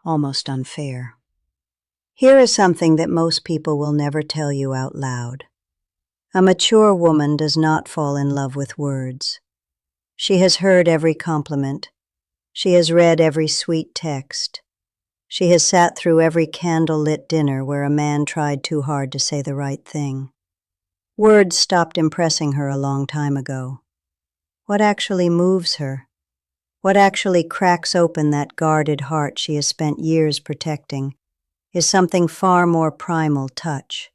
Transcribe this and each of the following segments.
almost unfair. Here is something that most people will never tell you out loud. A mature woman does not fall in love with words. She has heard every compliment. She has read every sweet text. She has sat through every candle-lit dinner where a man tried too hard to say the right thing. Words stopped impressing her a long time ago. What actually moves her? What actually cracks open that guarded heart she has spent years protecting is something far more primal: touch.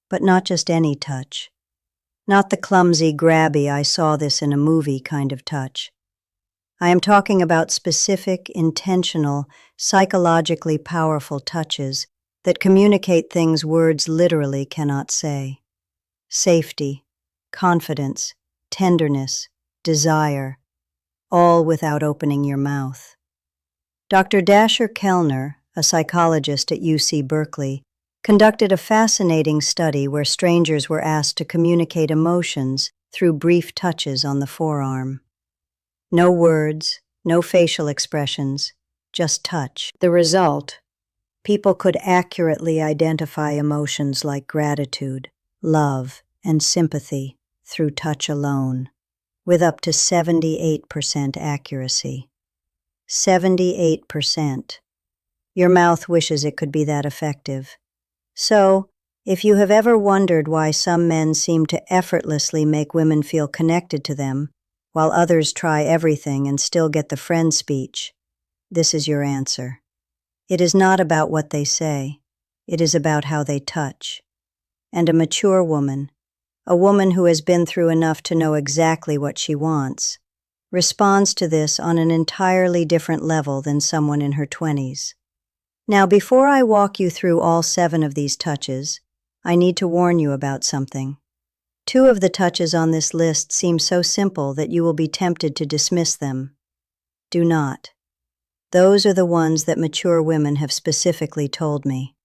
But not just any touch. Not the clumsy, grabby, I saw this in a movie kind of touch. I am talking about specific, intentional, psychologically powerful touches that communicate things words literally cannot say. Safety, confidence, tenderness, desire, all without opening your mouth. Dr. Dasher Kellner, a psychologist at UC Berkeley, conducted a fascinating study where strangers were asked to communicate emotions through brief touches on the forearm. No words, no facial expressions, just touch. The result: people could accurately identify emotions like gratitude, love, and sympathy through touch alone, with up to 78% accuracy. 78%. Your mouth wishes it could be that effective. So, if you have ever wondered why some men seem to effortlessly make women feel connected to them, while others try everything and still get the friend speech, this is your answer. It is not about what they say. It is about how they touch. And a mature woman, a woman who has been through enough to know exactly what she wants, responds to this on an entirely different level than someone in her 20s. Now, before I walk you through all 7 of these touches, I need to warn you about something. 2 of the touches on this list seem so simple that you will be tempted to dismiss them. Do not. Those are the ones that mature women have specifically told me.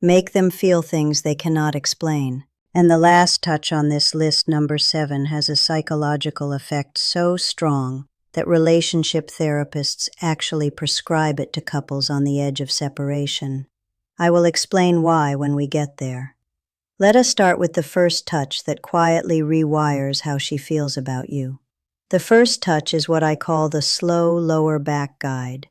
Make them feel things they cannot explain. And the last touch on this list, number 7, has a psychological effect so strong that relationship therapists actually prescribe it to couples on the edge of separation. I will explain why when we get there. Let us start with the first touch that quietly rewires how she feels about you. The first touch is what I call the slow lower back guide.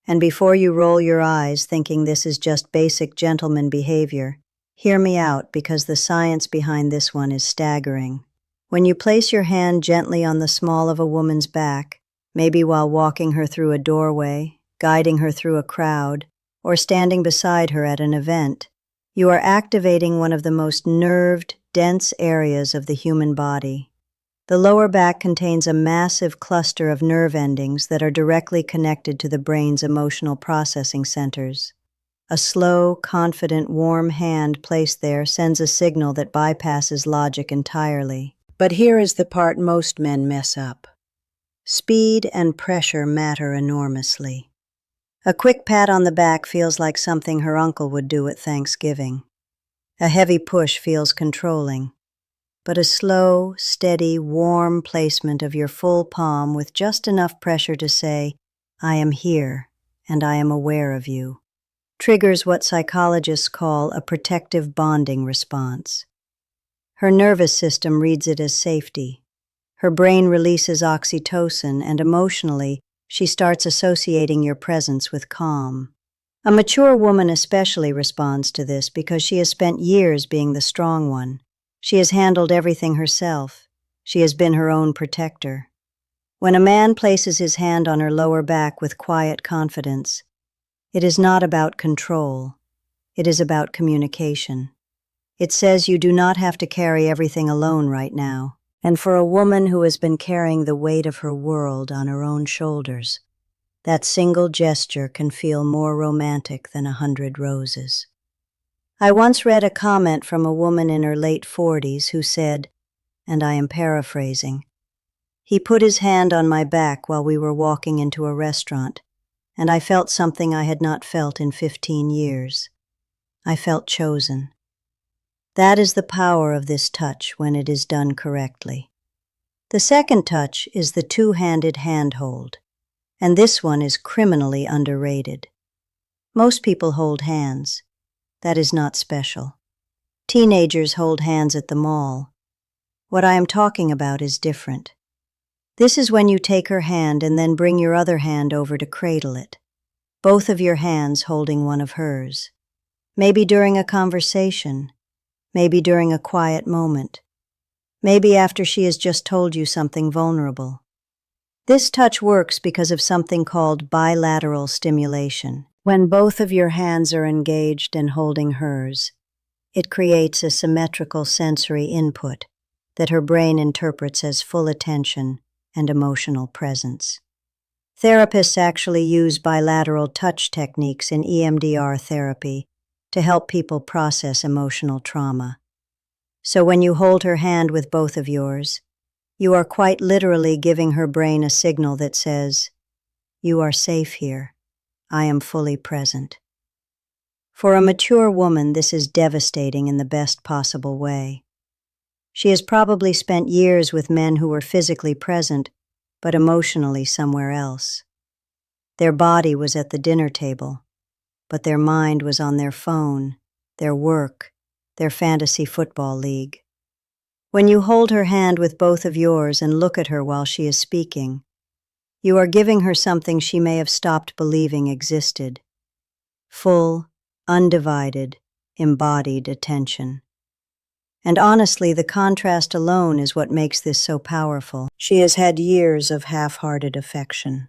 And before you roll your eyes thinking this is just basic gentleman behavior, hear me out because the science behind this one is staggering. When you place your hand gently on the small of a woman's back, maybe while walking her through a doorway, guiding her through a crowd, or standing beside her at an event, you are activating one of the most nerved, dense areas of the human body. The lower back contains a massive cluster of nerve endings that are directly connected to the brain's emotional processing centers. A slow, confident, warm hand placed there sends a signal that bypasses logic entirely. But here is the part most men mess up. Speed and pressure matter enormously. A quick pat on the back feels like something her uncle would do at Thanksgiving. A heavy push feels controlling. But a slow, steady, warm placement of your full palm with just enough pressure to say, "I am here, and I am aware of you," triggers what psychologists call a protective bonding response. Her nervous system reads it as safety. Her brain releases oxytocin, and emotionally, she starts associating your presence with calm. A mature woman especially responds to this because she has spent years being the strong one. She has handled everything herself. She has been her own protector. When a man places his hand on her lower back with quiet confidence, it is not about control. It is about communication. It says you do not have to carry everything alone right now. And for a woman who has been carrying the weight of her world on her own shoulders, that single gesture can feel more romantic than 100 roses. I once read a comment from a woman in her late 40s who said, and I am paraphrasing, "He put his hand on my back while we were walking into a restaurant, and I felt something I had not felt in 15 years. I felt chosen." That is the power of this touch when it is done correctly. The second touch is the two-handed handhold, and this one is criminally underrated. Most people hold hands. That is not special. Teenagers hold hands at the mall. What I am talking about is different. This is when you take her hand and then bring your other hand over to cradle it, both of your hands holding one of hers. Maybe during a conversation, maybe during a quiet moment, maybe after she has just told you something vulnerable. This touch works because of something called bilateral stimulation. When both of your hands are engaged and holding hers, it creates a symmetrical sensory input that her brain interprets as full attention and emotional presence. Therapists actually use bilateral touch techniques in EMDR therapy to help people process emotional trauma. So when you hold her hand with both of yours, you are quite literally giving her brain a signal that says, "You are safe here. I am fully present." For a mature woman, this is devastating in the best possible way. She has probably spent years with men who were physically present, but emotionally somewhere else. Their body was at the dinner table, but their mind was on their phone, their work, their fantasy football league. When you hold her hand with both of yours and look at her while she is speaking, you are giving her something she may have stopped believing existed: full, undivided, embodied attention. And honestly, the contrast alone is what makes this so powerful. She has had years of half-hearted affection.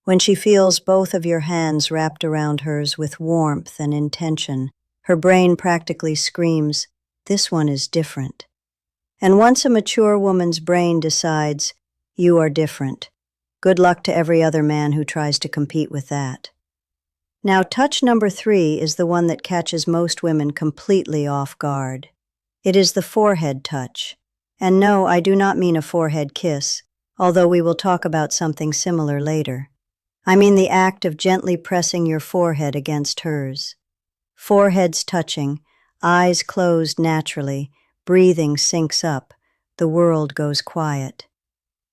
When she feels both of your hands wrapped around hers with warmth and intention, her brain practically screams, "This one is different." And once a mature woman's brain decides, "You are different," good luck to every other man who tries to compete with that. Now, touch number 3 is the one that catches most women completely off guard. It is the forehead touch. And no, I do not mean a forehead kiss, although we will talk about something similar later. I mean the act of gently pressing your forehead against hers. Foreheads touching, eyes closed naturally, breathing syncs up, the world goes quiet.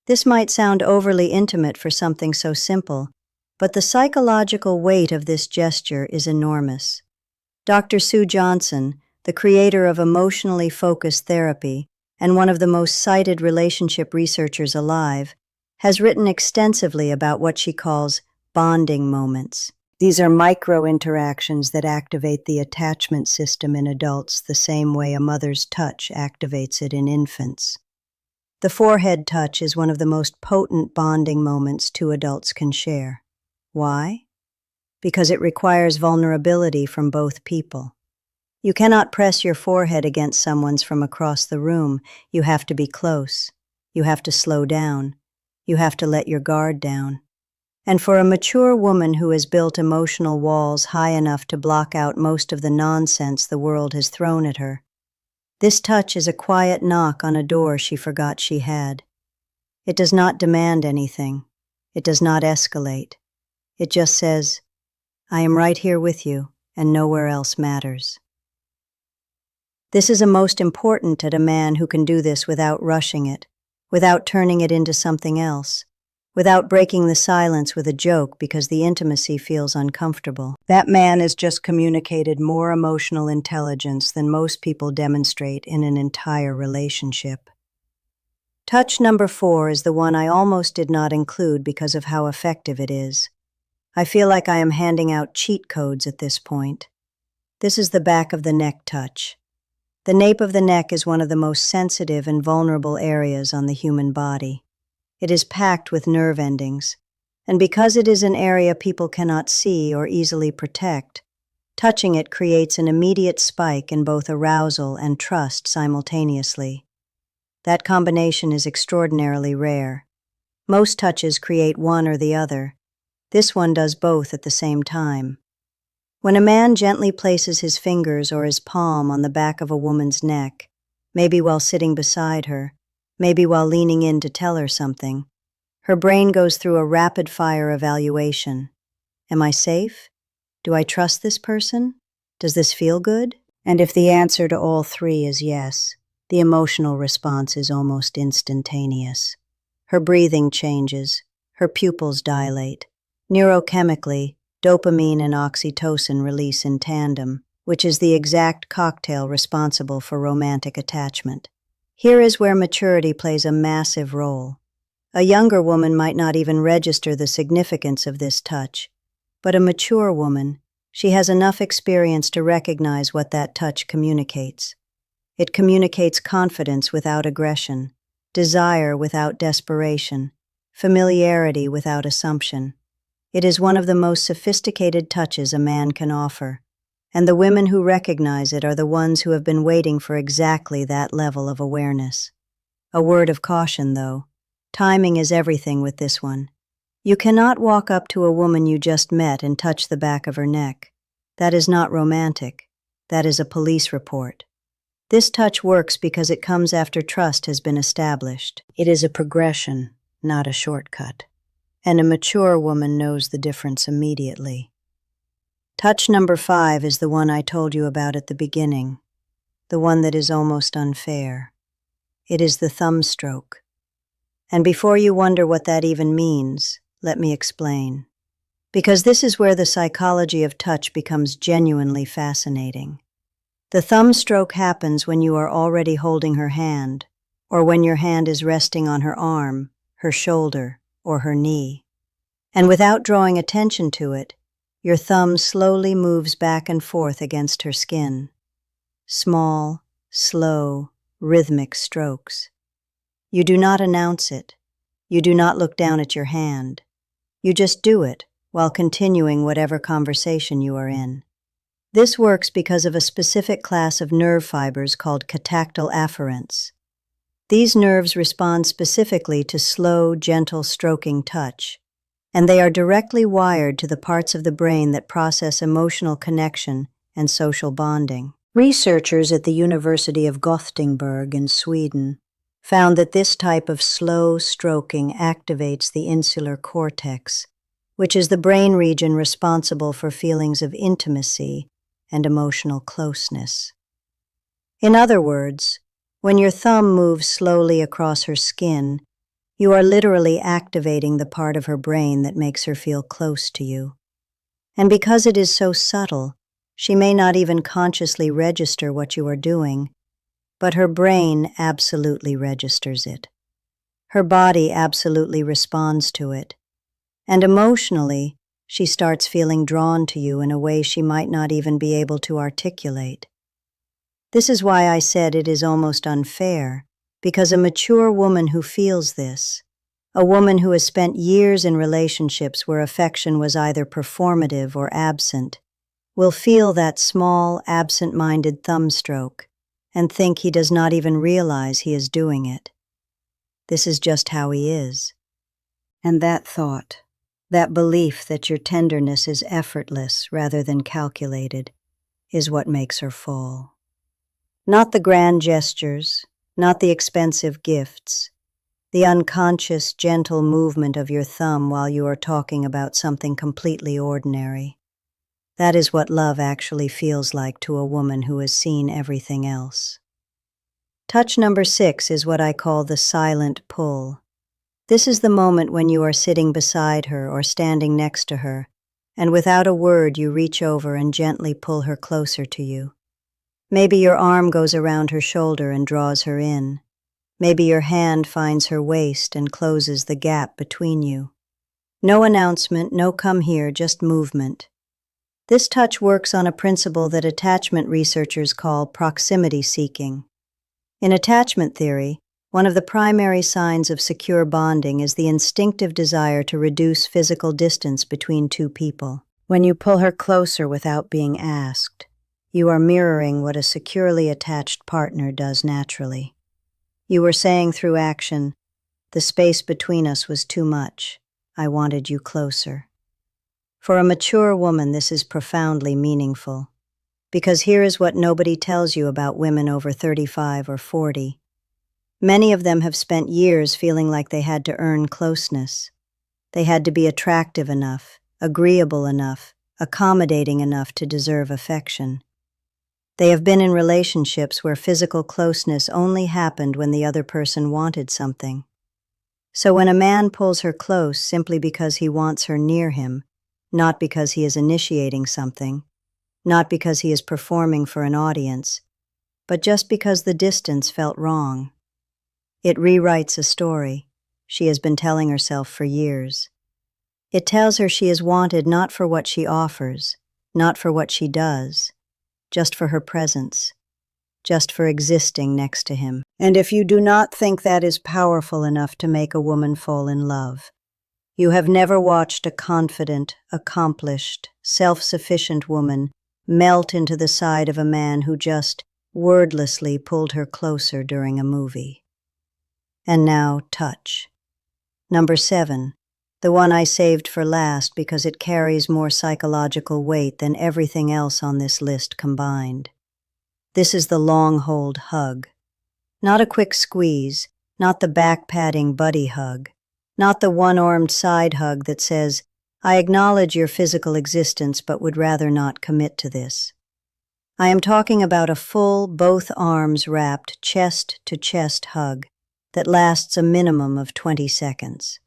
This might sound overly intimate for something so simple, but the psychological weight of this gesture is enormous. Dr. Sue Johnson, the creator of emotionally focused therapy and one of the most cited relationship researchers alive, has written extensively about what she calls bonding moments. These are micro-interactions that activate the attachment system in adults the same way a mother's touch activates it in infants. The forehead touch is one of the most potent bonding moments two adults can share. Why? Because it requires vulnerability from both people. You cannot press your forehead against someone's from across the room. You have to be close. You have to slow down. You have to let your guard down. And for a mature woman who has built emotional walls high enough to block out most of the nonsense the world has thrown at her, this touch is a quiet knock on a door she forgot she had. It does not demand anything. It does not escalate. It just says, "I am right here with you, and nowhere else matters." This is a most important at a man who can do this without rushing it, without turning it into something else, without breaking the silence with a joke because the intimacy feels uncomfortable. That man has just communicated more emotional intelligence than most people demonstrate in an entire relationship. Touch number 4 is the one I almost did not include because of how effective it is. I feel like I am handing out cheat codes at this point. This is the back of the neck touch. The nape of the neck is one of the most sensitive and vulnerable areas on the human body. It is packed with nerve endings, and because it is an area people cannot see or easily protect, touching it creates an immediate spike in both arousal and trust simultaneously. That combination is extraordinarily rare. Most touches create one or the other. This one does both at the same time. When a man gently places his fingers or his palm on the back of a woman's neck, maybe while sitting beside her, maybe while leaning in to tell her something, her brain goes through a rapid-fire evaluation. Am I safe? Do I trust this person? Does this feel good? And if the answer to all three is yes, the emotional response is almost instantaneous. Her breathing changes, her pupils dilate. Neurochemically, dopamine and oxytocin release in tandem, which is the exact cocktail responsible for romantic attachment. Here is where maturity plays a massive role. A younger woman might not even register the significance of this touch, but a mature woman, she has enough experience to recognize what that touch communicates. It communicates confidence without aggression, desire without desperation, familiarity without assumption. It is one of the most sophisticated touches a man can offer, and the women who recognize it are the ones who have been waiting for exactly that level of awareness. A word of caution, though. Timing is everything with this one. You cannot walk up to a woman you just met and touch the back of her neck. That is not romantic. That is a police report. This touch works because it comes after trust has been established. It is a progression, not a shortcut. And a mature woman knows the difference immediately. Touch number 5 is the one I told you about at the beginning, the one that is almost unfair. It is the thumb stroke. And before you wonder what that even means, let me explain. Because this is where the psychology of touch becomes genuinely fascinating. The thumb stroke happens when you are already holding her hand, or when your hand is resting on her arm, her shoulder, or her knee. And without drawing attention to it, your thumb slowly moves back and forth against her skin. Small, slow, rhythmic strokes. You do not announce it. You do not look down at your hand. You just do it while continuing whatever conversation you are in. This works because of a specific class of nerve fibers called catactyl afferents. These nerves respond specifically to slow, gentle stroking touch, and they are directly wired to the parts of the brain that process emotional connection and social bonding. Researchers at the University of Gothenburg in Sweden found that this type of slow stroking activates the insular cortex, which is the brain region responsible for feelings of intimacy and emotional closeness. In other words, when your thumb moves slowly across her skin, you are literally activating the part of her brain that makes her feel close to you. And because it is so subtle, she may not even consciously register what you are doing, but her brain absolutely registers it. Her body absolutely responds to it. And emotionally, she starts feeling drawn to you in a way she might not even be able to articulate. This is why I said it is almost unfair, because a mature woman who feels this, a woman who has spent years in relationships where affection was either performative or absent, will feel that small, absent-minded thumb stroke and think he does not even realize he is doing it. This is just how he is. And that thought, that belief that your tenderness is effortless rather than calculated, is what makes her fall. Not the grand gestures, not the expensive gifts, the unconscious, gentle movement of your thumb while you are talking about something completely ordinary. That is what love actually feels like to a woman who has seen everything else. Touch number 6 is what I call the silent pull. This is the moment when you are sitting beside her or standing next to her, and without a word you reach over and gently pull her closer to you. Maybe your arm goes around her shoulder and draws her in. Maybe your hand finds her waist and closes the gap between you. No announcement, no come here, just movement. This touch works on a principle that attachment researchers call proximity seeking. In attachment theory, one of the primary signs of secure bonding is the instinctive desire to reduce physical distance between two people. When you pull her closer without being asked, you are mirroring what a securely attached partner does naturally. You were saying through action, "The space between us was too much. I wanted you closer." For a mature woman, this is profoundly meaningful, because here is what nobody tells you about women over 35 or 40. Many of them have spent years feeling like they had to earn closeness. They had to be attractive enough, agreeable enough, accommodating enough to deserve affection. They have been in relationships where physical closeness only happened when the other person wanted something. So when a man pulls her close simply because he wants her near him, not because he is initiating something, not because he is performing for an audience, but just because the distance felt wrong. It rewrites a story she has been telling herself for years. It tells her she is wanted not for what she offers, not for what she does, just for her presence, just for existing next to him. And if you do not think that is powerful enough to make a woman fall in love, you have never watched a confident, accomplished, self-sufficient woman melt into the side of a man who just wordlessly pulled her closer during a movie. And now, touch. Number 7, the one I saved for last because it carries more psychological weight than everything else on this list combined. This is the long-hold hug. Not a quick squeeze, not the back-patting buddy hug, not the one-armed side hug that says, I acknowledge your physical existence but would rather not commit to this. I am talking about a full, both arms wrapped, chest-to-chest hug that lasts a minimum of 20 seconds.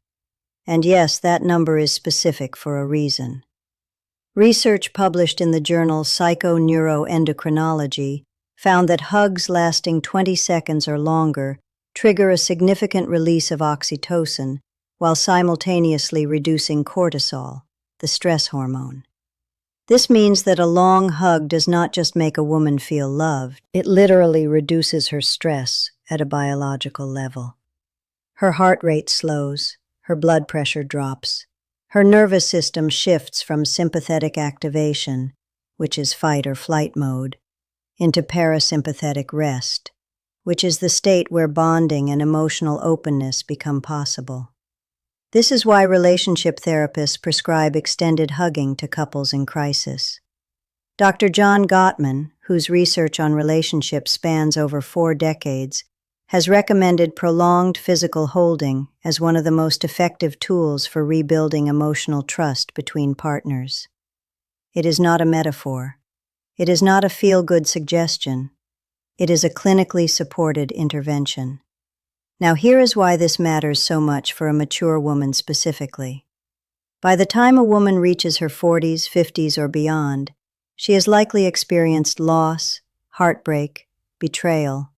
And yes, that number is specific for a reason. Research published in the journal Psychoneuroendocrinology found that hugs lasting 20 seconds or longer trigger a significant release of oxytocin while simultaneously reducing cortisol, the stress hormone. This means that a long hug does not just make a woman feel loved, it literally reduces her stress at a biological level. Her heart rate slows, her blood pressure drops, her nervous system shifts from sympathetic activation, which is fight or flight mode, into parasympathetic rest, which is the state where bonding and emotional openness become possible. This is why relationship therapists prescribe extended hugging to couples in crisis. Dr. John Gottman, whose research on relationships spans over 4 decades, has recommended prolonged physical holding as one of the most effective tools for rebuilding emotional trust between partners. It is not a metaphor. It is not a feel-good suggestion. It is a clinically supported intervention. Now here is why this matters so much for a mature woman specifically. By the time a woman reaches her 40s, 50s, or beyond, she has likely experienced loss, heartbreak, betrayal,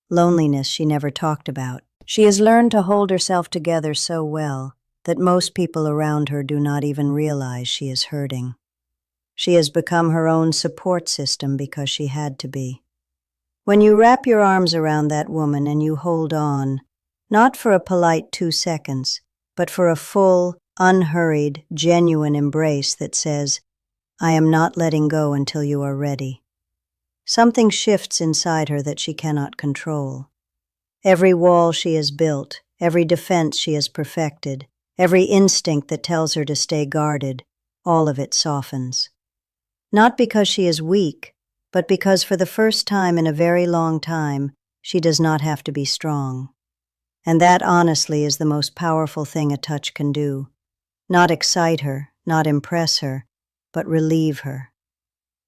loneliness she never talked about. She has learned to hold herself together so well that most people around her do not even realize she is hurting. She has become her own support system because she had to be. When you wrap your arms around that woman and you hold on, not for a polite 2 seconds, but for a full, unhurried, genuine embrace that says, I am not letting go until you are ready. Something shifts inside her that she cannot control. Every wall she has built, every defense she has perfected, every instinct that tells her to stay guarded, all of it softens. Not because she is weak, but because for the first time in a very long time, she does not have to be strong. And that, honestly, is the most powerful thing a touch can do. Not excite her, not impress her, but relieve her.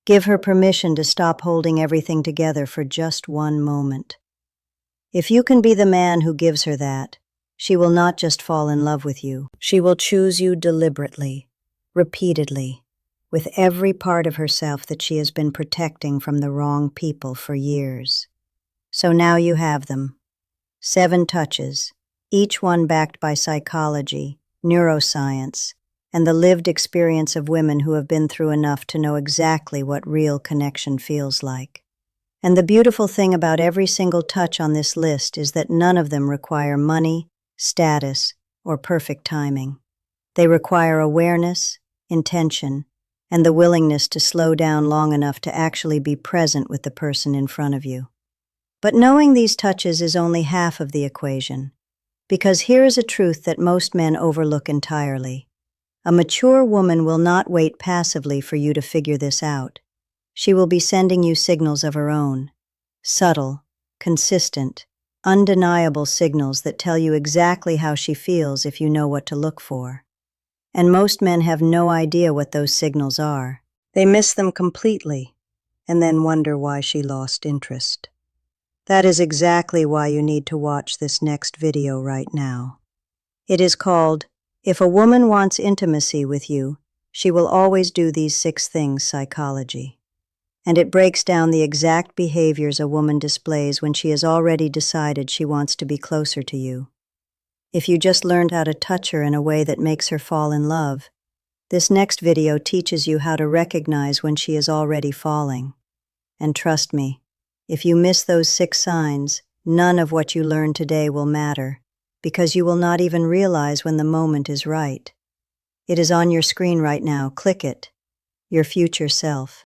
Give her permission to stop holding everything together for just one moment. If you can be the man who gives her that, she will not just fall in love with you. She will choose you deliberately, repeatedly, with every part of herself that she has been protecting from the wrong people for years. So now you have them. 7 touches, each one backed by psychology, neuroscience, and the lived experience of women who have been through enough to know exactly what real connection feels like. And the beautiful thing about every single touch on this list is that none of them require money, status, or perfect timing. They require awareness, intention, and the willingness to slow down long enough to actually be present with the person in front of you. But knowing these touches is only half of the equation, because here is a truth that most men overlook entirely. A mature woman will not wait passively for you to figure this out. She will be sending you signals of her own, subtle, consistent, undeniable signals that tell you exactly how she feels if you know what to look for. And most men have no idea what those signals are. They miss them completely, and then wonder why she lost interest. That is exactly why you need to watch this next video right now. It is called, If a Woman Wants Intimacy with You, She will always do these 6 things, psychology. And it breaks down the exact behaviors a woman displays when she has already decided she wants to be closer to you. If you just learned how to touch her in a way that makes her fall in love, this next video teaches you how to recognize when she is already falling. And trust me, if you miss those 6 signs, none of what you learn today will matter, because you will not even realize when the moment is right. It is on your screen right now. Click it. Your future self.